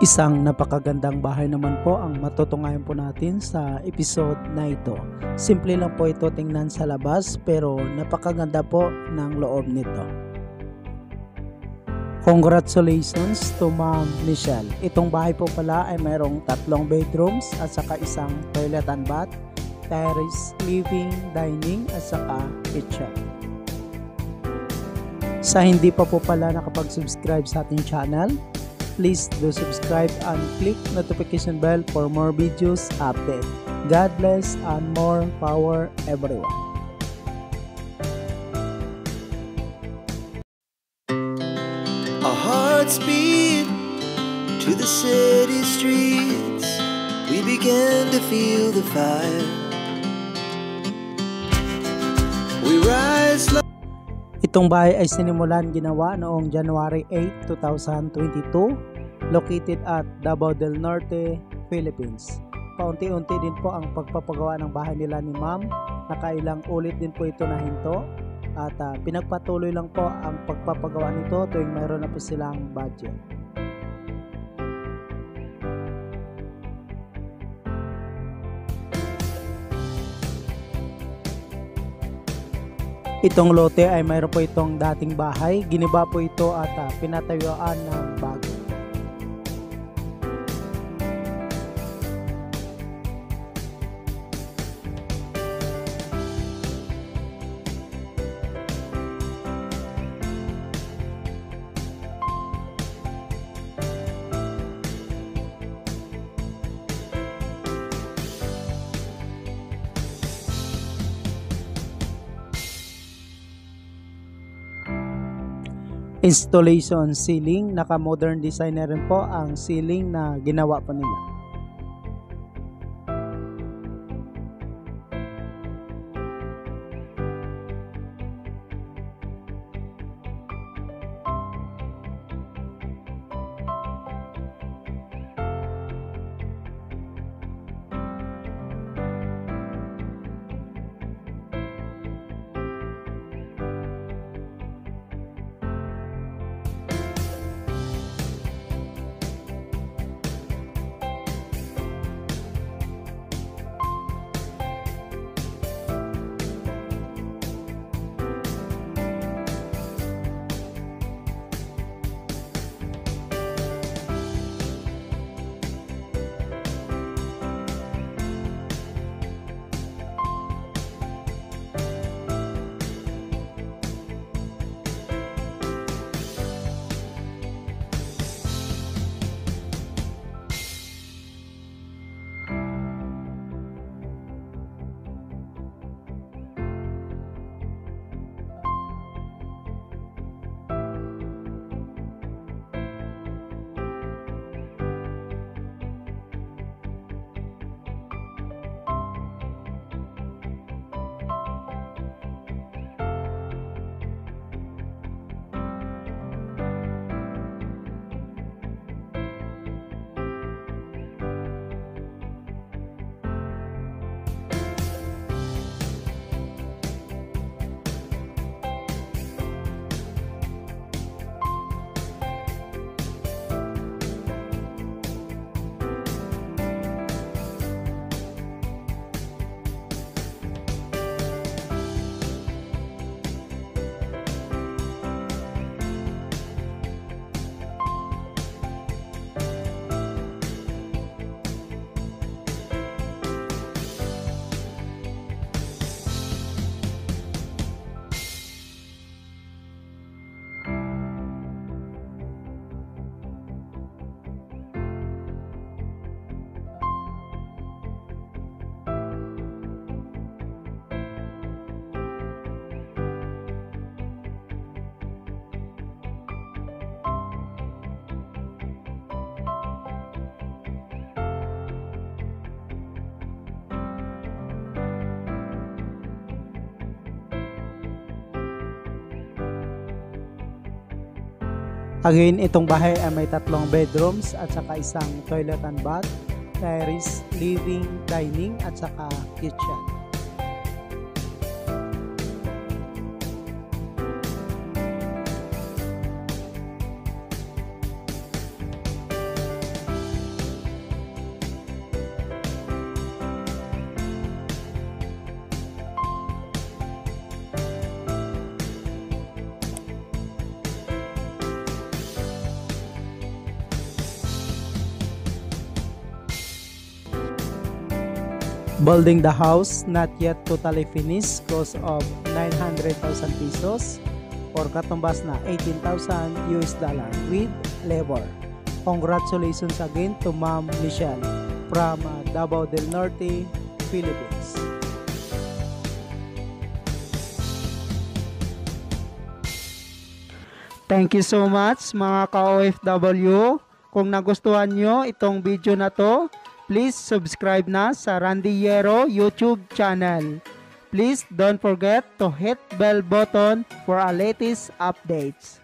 Isang napakagandang bahay naman po ang matutunghayan po natin sa episode na ito. Simple lang po ito tingnan sa labas pero napakaganda po ng loob nito. Congratulations to Ma'am Michelle. Itong bahay po pala ay mayroong 3 bedrooms at saka isang toilet and bath, terrace, living, dining at saka kitchen. Sa hindi pa po pala nakapag-subscribe sa ating channel, please do subscribe and click notification bell for more videos update. God bless and more power everyone. Our hearts beat to the city streets. We began to feel the fire. We rise like Itong bahay ay sinimulan ginawa noong January 8, 2022, located at Davao del Norte, Philippines. Paunti-unti din po ang pagpapagawa ng bahay nila ni Ma'am. Nakailang ulit din po ito na hinto at pinagpatuloy lang po ang pagpapagawa nito tuwing mayroon na po silang budget. Itong lote ay mayroon po itong dating bahay, giniba po ito at pinatayuan ng bago. Installation ceiling, naka-modern design na rin po ang ceiling na ginawa po nila. Again, itong bahay ay may 3 bedrooms at saka isang toilet and bath, terrace, living, dining at saka kitchen. Building the house not yet totally finished, cost of 900,000 pesos or katumbas na 18,000 US dollar with labor. Congratulations again to Ma'am Michelle from Davao del Norte, Philippines. Thank you so much mga ka-OFW. Kung nagustuhan nyo itong video na to, please subscribe na sa Randy Yero YouTube channel. Please don't forget to hit bell button for our latest updates.